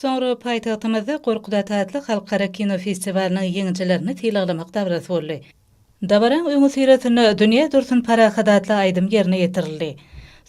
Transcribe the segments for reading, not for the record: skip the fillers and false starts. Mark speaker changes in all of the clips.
Speaker 1: Soňra paýtagtymyzda Gorkudat adly halkara kino festivaliniň ýeňijilerini tiýleglemek dabrasy boldy. Dabaran öňü siretini dünýä dursun parahat adly aýdym ýerine ýetirildi.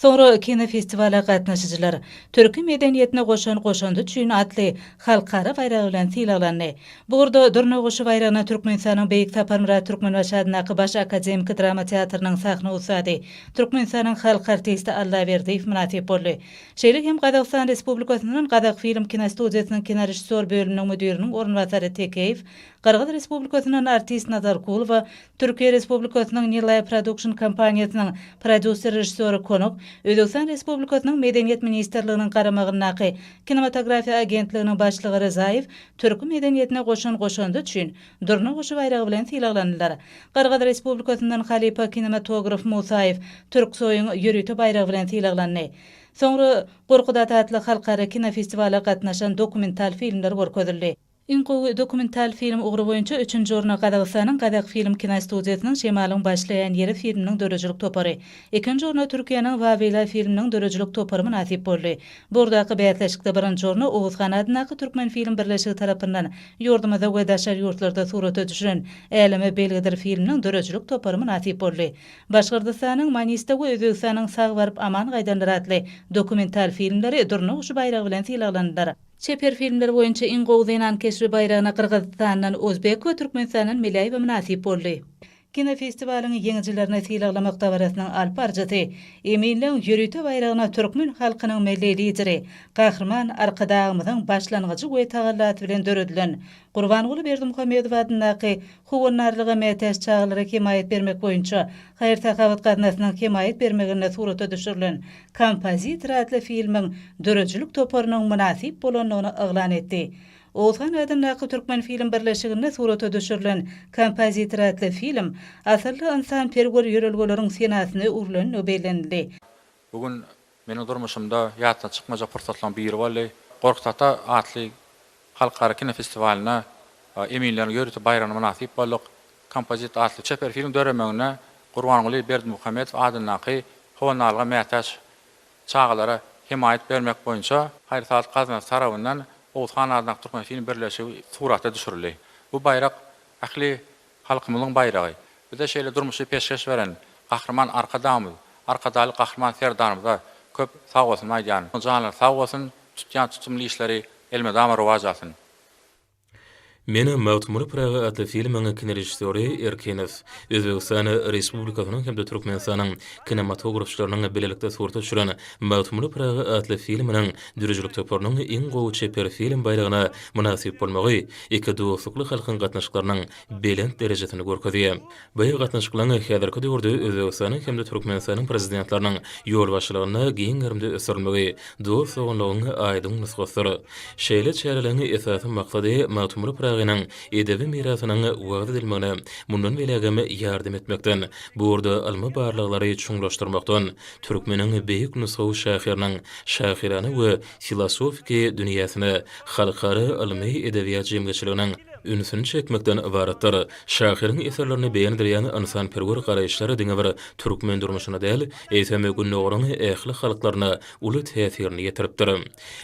Speaker 1: Soňra kino festivala gatnaşyjylar türki medeniýetine goşandy üçin adly halkara baýragy bilen tiýleglendi. Burada Durnoguşy bayragyna Türkmenistanyň beýik Saparmurat Türkmenbaşadynyň baş akademik drama teatrynyň sahna usady, Türkmenistanyň halk artisti Allaberdiýew munasip boldy. Şeýle hem Gazagystan Respublikasynyň Gazak film kinostudiýasynyň kino rejissor bölüminiň müdiriniň ornwatary Tekeýew, Qırğız Respublikasynyň artist Nazarkulowa, Türkiýe Respublikasynyň Nilay Production kompaniýasynyň prodüser rejissory Konuk, Özbekistan Respublikasynyň Medeniýet Ministrliginiň garamagynaky kinematografiýa agentliginiň başlygy Rezaýew türki medeniýetine goşandy üçin Durnoguşy baýragy bilen tiýleglendiler. Qırğız Respublikasynyň Halipa kinematograf Musaýew Türksoýuň ýürüýte baýragy bilen tiýleglendi. Soňra Gorkudat adly halkara kino festivala gatnaşan dokumental filmler görkezildi. Inqowy dokumental film ugry boýunça 3-nji orna Gazagystanyň Gazak film kinostudiýasynyň şemalyň başlaýan ýeri filminiň dörejilik topary. 2-nji orna Türkiýanyň Wabila filminiň dörejilik topary nasip boldy. Burdaky beýatleşikde 1-nji orna Owuzhan adynaky türkmen film birleşigi tarapyndan ýordamyza we daşar ýurtlarda surata düşüren Elime belgidir filminiň dörejilik topary nasip boldy. Başgyrtystanyň Manista we Özbegistanyň Sag baryp aman gaýdanlar adly dokumental filmleri Durnoguşy baýragy bilen tiýleglendiler. Çeper filmler boýunça iň gowdynan keşri baýragyna Qırgızstanyň Özbek we Türkmenistanyň milli we munasip boldy. Kino festivaliniň ýeňijilerini tiýleglemek dabarasynyň alparjaty Emilň ýürüýte baýragyna türkmen halkynyň milli lideri, gahrman arkadagymyzyň başlangyjy we tagallat bilen döredilen Gurbanyňly Berdimuhammedow adynaky howunarlyga metäş çağlary himayet bermek boýunça Haýyr Takabat gatnaşynyň himayet bermegine surata düşürilen Kompozitor adly filmiň dörejilik toparynyň munasip bolanyny eglan etdi. Owuzhan adynaky türkmen film birleşigine surata düşürilen Kompozitor adly film asylly insan perwer ýörelgeleriň senasyny urlan nöbelendi.
Speaker 2: Bugün meniň durmuşymda ýatdan çykmaja pursatlaryň biri boldy. Gorkudat adly halkara kino festivalina Emilň ýörüýte baýragyna munasip bolduk. Kompozitor adly çeper film döremegine Gurbanyňly Berdimuhammedow adynaky howunarlyga metäş çağlara himayet bermek boýunça Haýyr Takabat gatnaşyny tarabyndan Owuzhan adynaky türkmen film birleşigi surata düşürildi. Bu baýrak ähli halkymyzyň baýragy. Bizde şeýle durmuşy peşkeş beren gahrman arkadaly gahrman serdarymyza köp sag bolsun aýdýan. Janlar sag bolsun, tutýan tutumly işleri elme damar wajasyn.
Speaker 3: Meni Mawtumly Praga adly filmiň kino rejissori Erkenew, Özbekistan Respublikasynyň hem de Türkmenistanyň kinematografçylarynyň bilelikde surata düşüren Mawtumly Praga adly filmiň dörejilik toparynyň iň gowy çeper film baýragyna munasip bolmagy iki dostlukly halkyň gatnaşyklarynyň belent derejesini görkezýär. Bu gatnaşyklaryň häzirki döwürde Özbekistanyň hem de Türkmenistanyň prezidentlarynyň ýol başlygyna giň gärmde ösürmegi dost ogunlygyň aýdyň nusgasyry. Şeýle çärelerini esasy maksady Mawtumly Praga edebi mirasynyň wagt edilmegine mundan belegeme ýardam etmekden, burada almy barlyklary çuňlaşdyrmakdan, türkmeniň beýik nusgawy şahyrynyň şahyrany we filosofiki dünýäsini halkara almy edebiýat jemgyçiliginiň ünsüni çekmekden ibaratdyr. Şahyryň eserlerini beýendirýän insan perwer garaýşlary diňe bir türkmen durmuşyna däl, eýseme günnäwriň ähli halklaryna uly täsirini ýetiripdir.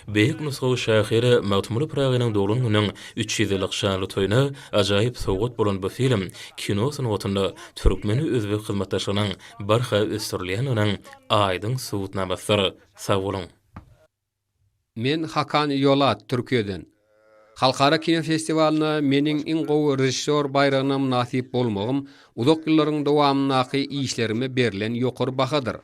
Speaker 3: Beýik nusgawy şahyry Mawtumly Pragagynyň doglan günüň 300 ýyllyk şanly toýuna ajaýyp sowgat bolan bu film kino sanatynda türkmeni özbek hyzmatdaşlygynyň barha ösdürilýäniň aýdyň subutnamasydyr. Sag bolun.
Speaker 4: Men Hakan Yolat Türkiýeden. Halkara kino festivalina meniň iň gowy rejissor baýragyna munasip bolmagym uzak ýyllaryň dowamyndaky işlerime berilen ýokary bahadyr.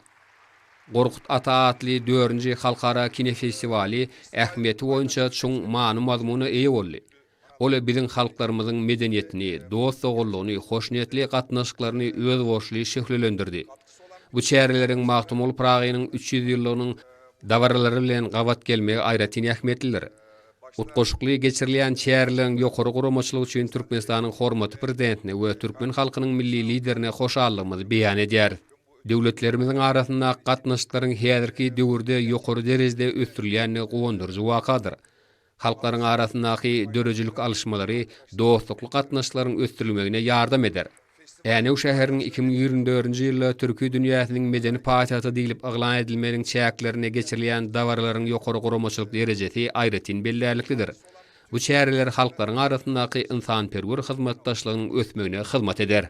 Speaker 4: Gorkut Ata adly 4-nji halkara kino festivali ähmiýeti boýunça çoň many mazmuny eýe boldy. Ola biziň halklarymyzyň medeniýetini, dost ogunlygyny, hoşniyetli gatnaşyklaryny öz boşly şekillendirdi. Bu çäreleriň Mawtumly Pragagynyň 300 ýyllygynyň dawarlary bilen gabat gelmegi aýratyn ähmiýetlidir. Utgoşukly geçirilýän çäreleň ýokary guramaçylygy üçin Türkmenistanyň hormaty prezidentine we türkmen halkynyň milli liderine hoşallygymyzy beýan edýär. Döwletlerimiziň arasynda gatnaşyklaryň häzirki döwürde ýokary derejede ösdürilýäni gowandyrjy wakadyr. Halklaryň arasyndaky dörejilik alışmalary dostlukly gatnaşyklaryň ösdürilmegine ýardam eder. Änäw şäheriniň 2024-nji ýylda türki dünýäsiniň medeni paýtagty diýilip aglan edilmeliň çäklerine geçirilýän dawarlaryň ýokary guramaçylyk derejesi aýratyn belläliklidir. Bu çäreler halklaryň arasyndaky insanperwer hyzmatdaşlygynyň ösmegine hyzmat eder.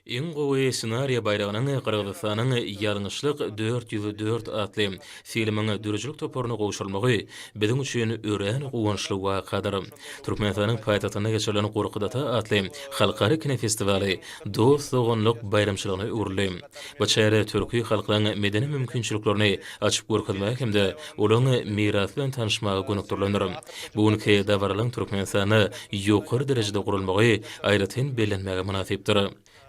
Speaker 3: Iň gowy senariýa bayrağynyň Kyrgyzstanyň ýalňyşlyk 404 atly filmiň dürüjlük toporuny goşulmagy biziň üçin ören gowançly wakadyr. Türkmenistanyň paýtagtyna geçirilen Gorkudata atly halkary kino festivali dost soňluk bayramçylygyny urly. Bu çäre türki halkynyň medeni mümkinçiliklerini açyp görkezmäge hemde olaryň mirasy bilen tanışmagy gönükdirlendir. Bugunky dawarlaryň Türkmenistany ýokary derejede gurulmagy aýratyn belenmäge münasipdir.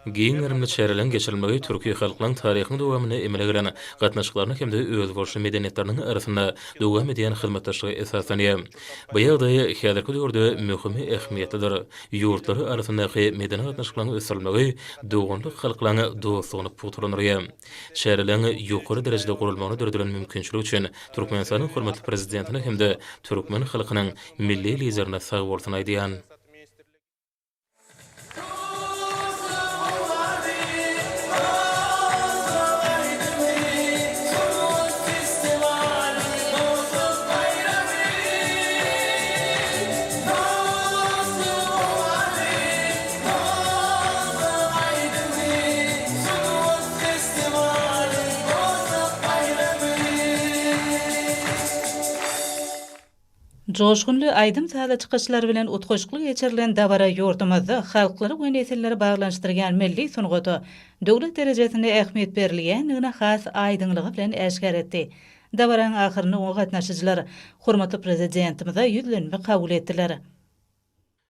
Speaker 3: Giňlerimli çärelen geçirilmegi Türkiýe halkynyň taryhyny dowamyny emele giren gatnaşyklaryny hemde öz bolşy medeniýetleriniň arasynda dowam edýän hyzmatdaşlygy esaslanýar. Bu ýagdaý häzirki döwürde möhüm ähmiýetlidir. Ýurtlary arasyndaky medeni gatnaşyklaryň ösürilmegi doganlyk halklaryň dostlugyny puturlanýar. Çärelen ýokary derejede gurulmagyny dördüren mümkinçilik üçin Türkmenistanyň hormatly prezidentine hemde türkmen halkynyň milli liderine sag bolsun aýdýan.
Speaker 1: Joşgunly aýdym taýda çykyşlar bilen utgoşukly geçirilen dawara ýurdumyzda halklary we nesilleri baglanşdyrgan milli sungaty döwlet derejesinde ähmiýet berilýändigine has aýdynlygy bilen eşkär etdi. Dawaraň ahyryny o gatnaşyjylar hormatly prezidentimize ýüzlenme kabul etdiler.